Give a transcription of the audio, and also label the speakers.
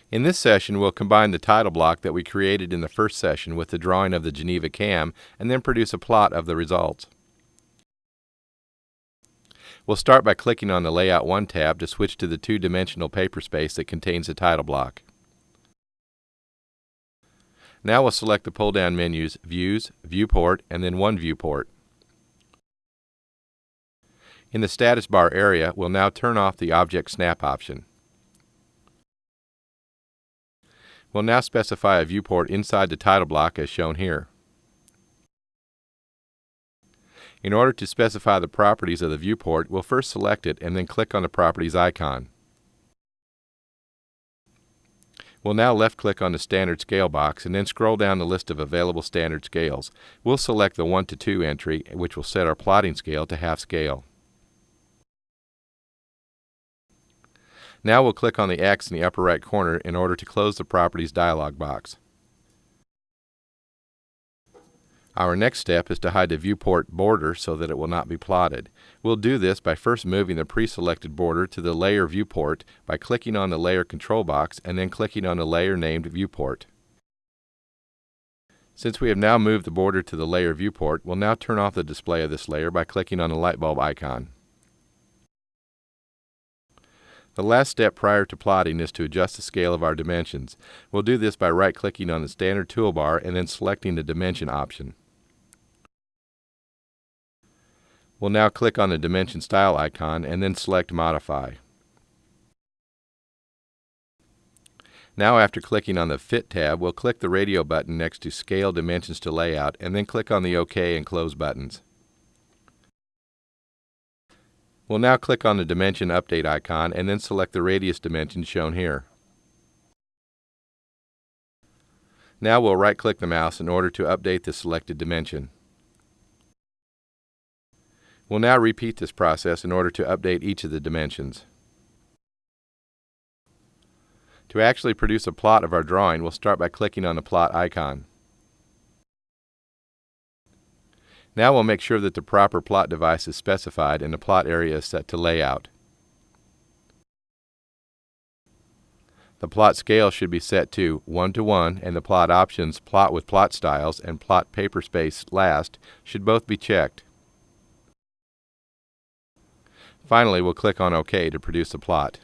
Speaker 1: In this session, we'll combine the title block that we created in the first session with the drawing of the Geneva cam and then produce a plot of the results. We'll start by clicking on the Layout 1 tab to switch to the two-dimensional paper space that contains the title block. Now we'll select the pull-down menus Views, Viewport, and then One Viewport. In the status bar area, we'll now turn off the Object Snap option. We'll now specify a viewport inside the title block as shown here. In order to specify the properties of the viewport, we'll first select it and then click on the properties icon. We'll now left-click on the standard scale box and then scroll down the list of available standard scales. We'll select the 1:2 entry, which will set our plotting scale to half scale. Now we'll click on the X in the upper right corner in order to close the Properties dialog box. Our next step is to hide the viewport border so that it will not be plotted. We'll do this by first moving the pre-selected border to the Layer viewport by clicking on the Layer control box and then clicking on the layer named Viewport. Since we have now moved the border to the Layer viewport, we'll now turn off the display of this layer by clicking on the light bulb icon. The last step prior to plotting is to adjust the scale of our dimensions. We'll do this by right-clicking on the standard toolbar and then selecting the Dimension option. We'll now click on the Dimension Style icon and then select Modify. Now, after clicking on the Fit tab, we'll click the radio button next to Scale Dimensions to Layout and then click on the OK and Close buttons. We'll now click on the Dimension Update icon and then select the radius dimension shown here. Now we'll right-click the mouse in order to update the selected dimension. We'll now repeat this process in order to update each of the dimensions. To actually produce a plot of our drawing, we'll start by clicking on the plot icon. Now we'll make sure that the proper plot device is specified and the plot area is set to Layout. The plot scale should be set to 1:1 and the plot options Plot with Plot Styles and Plot Paper Space Last should both be checked. Finally, we'll click on OK to produce a plot.